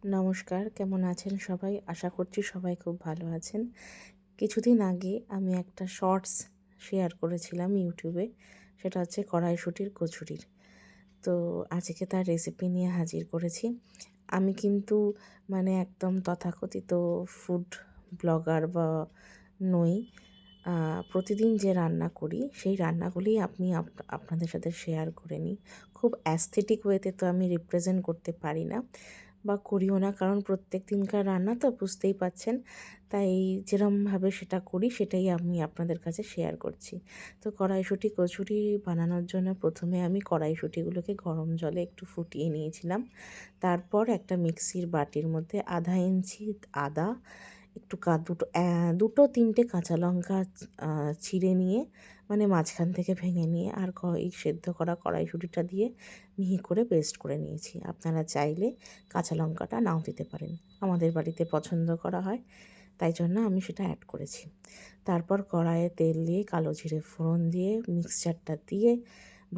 নমস্কার, কেমন আছেন সবাই? আশা করছি সবাই খুব ভালো আছেন। কিছুদিন আগে আমি একটা শর্টস শেয়ার করেছিলাম ইউটিউবে। সেটা হচ্ছে কড়াইশুঁটির কচুরির। তো আজকে তার রেসিপি নিয়ে হাজির করেছি। আমি কিন্তু একদম তথাকথিত ফুড ব্লগার বা নই। প্রতিদিন যে রান্না করি সেই রান্নাগুলিই আপনি আপনাদের সাথে শেয়ার করে নিই। খুব অ্যাস্থেটিক ওয়েতে তো আমি রিপ্রেজেন্ট করতে পারি না বা করিও না, কারণ প্রত্যেক দিনকার রান্না তো বুঝতেই পারছেন। তাই যেরমভাবে সেটা করি সেটাই আমি আপনাদের কাছে শেয়ার করছি। তো কড়াইশুঁটি কচুরি বানানোর জন্য প্রথমে আমি কড়াইশুঁটিগুলোকে গরম জলে একটু ফুটিয়ে নিয়েছিলাম। তারপর একটা মিক্সির বাটির মধ্যে আধা ইঞ্চি আদা, একটু দুটো তিনটে কাঁচা লঙ্কা চিড়ে নিয়ে, মাঝখান থেকে ভেঙে নিয়ে, আর এই সেদ্ধ করা কড়াইশুঁটিটা দিয়ে মিহি করে পেস্ট করে নিয়েছি। আপনারা চাইলে কাঁচা লঙ্কাটা নাও দিতে পারেন। আমাদের বাড়িতে পছন্দ করা হয়, তাই জন্য আমি সেটা অ্যাড করেছি। তারপর কড়াইয়ে তেল দিয়ে কালো জিরে ফোড়ন দিয়ে মিক্সচারটা দিয়ে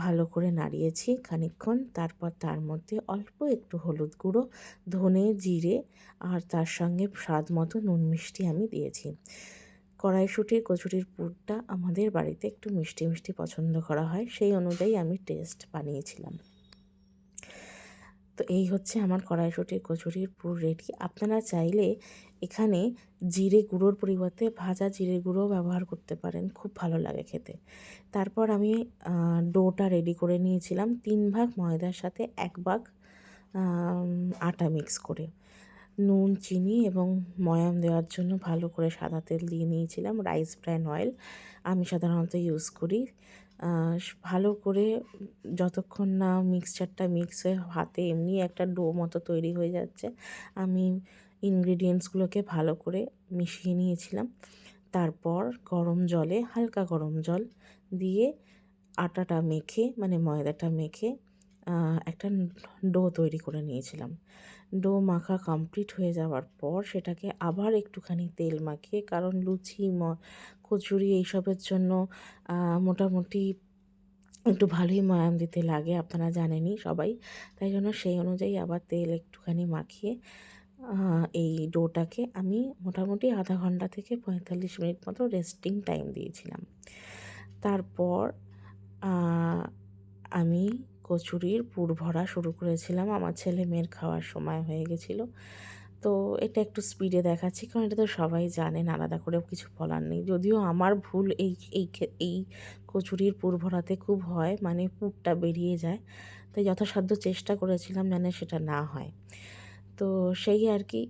ভালো করে নাড়িয়েছি খানিকক্ষণ। তারপর তার মধ্যে অল্প একটু হলুদ গুঁড়ো, ধনে, জিরে আর তার সঙ্গে স্বাদ মতো নুন মিষ্টি আমি দিয়েছি। কড়াইশুঁটির কচুরির পুরটা আমাদের বাড়িতে একটু মিষ্টি মিষ্টি পছন্দ করা হয়, সেই অনুযায়ী আমি টেস্ট বানিয়েছিলাম। তো এই হচ্ছে আমার কড়াইশুঁটির কচুরির পুর রেডি। আপনারা চাইলে এখানে জিরে গুঁড়োর পরিবর্তে ভাজা জিরে গুঁড়োও ব্যবহার করতে পারেন, খুব ভালো লাগে খেতে। তারপর আমি ডোটা রেডি করে নিয়েছিলাম 3 ভাগ ময়দার সাথে 1 ভাগ আটা মিক্স করে। নুন, চিনি এবং ময়াম দেওয়ার জন্য ভালো করে সাদা তেল দিয়ে নিয়েছিলাম। রাইস ব্র্যান অয়েল আমি সাধারণত ইউজ করি। ভালো করে যতক্ষণ না মিক্সচারটা মিক্স হয়ে হাতে এমনি একটা ডো মতো তৈরি হয়ে যাচ্ছে, আমি ইনগ্রিডিয়েন্টসগুলোকে ভালো করে মিশিয়ে নিয়েছিলাম। তারপর গরম জলে, হালকা গরম জল দিয়ে আটাটা মেখে, ময়দাটা মেখে একটা ডো তৈরি করে নিয়েছিলাম। ডো মাখা কমপ্লিট হয়ে যাওয়ার পর সেটাকে আবার একটুখানি তেল মাখিয়ে, কারণ লুচি, কচুরি এইসবের জন্য মোটামুটি একটু ভালোই ময়াম দিতে লাগে, আপনারা জানেনই সবাই। তাই জন্য সেই অনুযায়ী আবার তেল একটুখানি মাখিয়ে এই ডোটাকে আমি মোটামুটি আধা ঘন্টা থেকে 45 মিনিট মতো রেস্টিং টাইম দিয়েছিলাম। তারপর আমি কচুরির পুর ভরা শুরু করেছিলাম। আমার ছেলে মেয়ের খাওয়ার সময় হয়ে গেছিলো। তো এটা একটু স্পিডে দেখাচ্ছি, কারণ এটা তো সবাই জানেন, আলাদা করেও কিছু বলার নেই। যদিও আমার ভুল এই কচুরির পুর ভরাতে খুব হয়, পুরটা বেরিয়ে যায়। তাই যথাসাধ্য চেষ্টা করেছিলাম যেন সেটা না হয়। তো সেই আর কি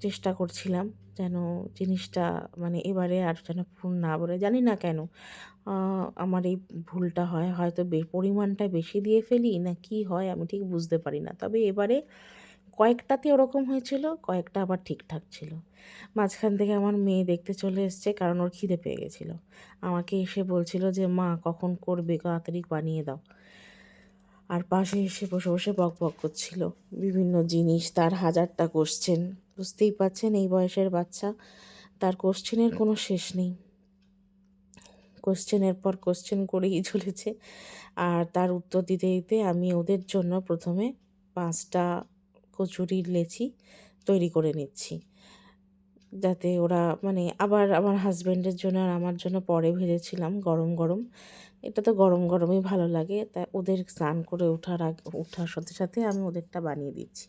চেষ্টা করছিলাম যেন জিনিসটা এবারে আর যেন পুর না বেরোয়। জানি না কেন আমার এই ভুলটা হয়। হয়তো পরিমাণটা বেশি দিয়ে ফেলি না কি হয় আমি ঠিক বুঝতে পারি না। তবে এবারে কয়েকটাতে ওরকম হয়েছিল, কয়েকটা আবার ঠিকঠাক ছিল। মাঝখান থেকে আমার মেয়ে দেখতে চলে এসছে, কারণ ওর খিদে পেয়ে গেছিলো। আমাকে এসে বলছিল যে, "মা কখন করবে? তাড়াতাড়ি বানিয়ে দাও।" আর পাশে এসে বসে বসে বকবক করছিল বিভিন্ন জিনিস, তার হাজারটা কোশ্চেন। বুঝতেই পারছেন এই বয়সের বাচ্চা, তার কোশ্চেনের কোনো শেষ নেই। কোশ্চেনের পর কোশ্চেন করেই চলেছে। আর তার উত্তর দিতে দিতে আমি ওদের জন্য প্রথমে 5টা কচুরির লেচি তৈরি করে নিচ্ছি, যাতে ওরা আবার আমার হাজব্যান্ডের জন্য আর আমার জন্য পরে ভেজেছিলাম গরম গরম। এটা তো গরম গরমই ভালো লাগে, তাই ওদের স্নান করে ওঠার সাথে সাথে আমি ওদেরটা বানিয়ে দিচ্ছি,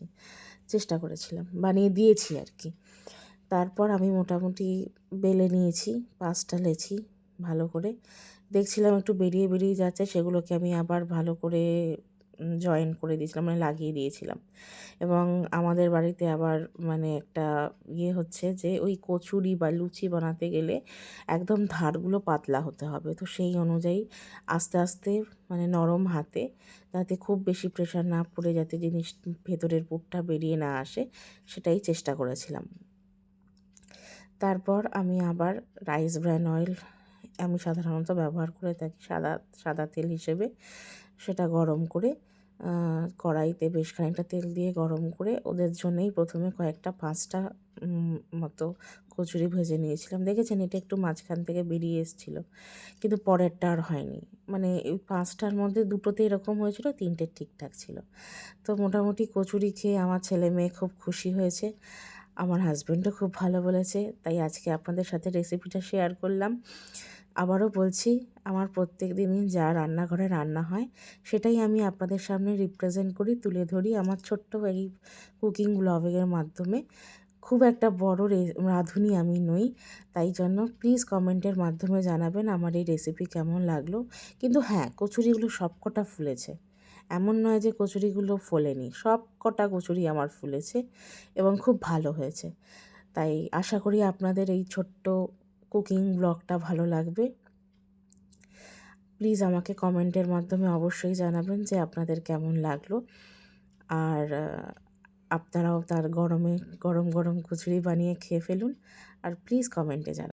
চেষ্টা করেছিলাম, বানিয়ে দিয়েছি আর কি। তারপর আমি মোটামুটি বেলে নিয়েছি 5টা লেচি ভালো করে। দেখছিলাম একটু বেরিয়ে বেরিয়ে যাচ্ছে, সেগুলোকে আমি আবার ভালো করে জয়েন করে দিয়েছিলাম, লাগিয়ে দিয়েছিলাম। এবং আমাদের বাড়িতে আবার একটা হচ্ছে যে ওই কচুরি বা লুচি বানাতে গেলে একদম ধারগুলো পাতলা হতে হবে। তো সেই অনুযায়ী আস্তে আস্তে নরম হাতে, যাতে খুব বেশি প্রেশার না পড়ে, যাতে জিনিস ভেতরের পুরটা বেরিয়ে না আসে, সেটাই চেষ্টা করেছিলাম। তারপর আমি আবার রাইস ব্র্যান অয়েল আমি সাধারণত ব্যবহার করে থাকি সাদা তেল হিসেবে, সেটা গরম করে কড়াইতে বেশ খানিকটা তেল দিয়ে গরম করে ওদের জন্যেই প্রথমে কয়েকটা 5টা মতো কচুরি ভেজে নিয়েছিলাম। দেখেছেন এটা একটু মাঝখান থেকে বেরিয়ে এসেছিলো, কিন্তু পরেরটা আর হয়নি। মানে এই 5টার মধ্যে 2টোতে এরকম হয়েছিল, 3টে ঠিকঠাক ছিল। তো মোটামুটি কচুরি খেয়ে আমার ছেলে মেয়ে খুব খুশি হয়েছে, আমার হাজব্যান্ডও খুব ভালো বলেছে। তাই আজকে আপনাদের সাথে রেসিপিটা শেয়ার করলাম। আবারও বলছি, আমার প্রত্যেক দিনই যা রান্নাঘরে রান্না হয় সেটাই আমি আপনাদের সামনে রিপ্রেজেন্ট করি, তুলে ধরি আমার ছোট্ট এই কুকিং ব্লগের মাধ্যমে। খুব একটা বড় রাঁধুনি আমি নই, তাই জন্য প্লিজ কমেন্টের মাধ্যমে জানাবেন আমার এই রেসিপি কেমন লাগলো। কিন্তু হ্যাঁ, কচুরিগুলো সবকটা ফুলেছে, এমন নয় যে কচুরিগুলো ফোলেনি, সব কটা কচুরি আমার ফুলেছে এবং খুব ভালো হয়েছে। তাই আশা করি আপনাদের এই ছোট্ট কুকিং ব্লগটা ভালো লাগবে। প্লিজ আমাকে কমেন্টের মাধ্যমে অবশ্যই জানাবেন যে আপনাদের কেমন লাগলো। আর আপনারাও তার গরমে গরম গরম কচুরি বানিয়ে খেয়ে ফেলুন। আর প্লিজ কমেন্টে জানাবেন।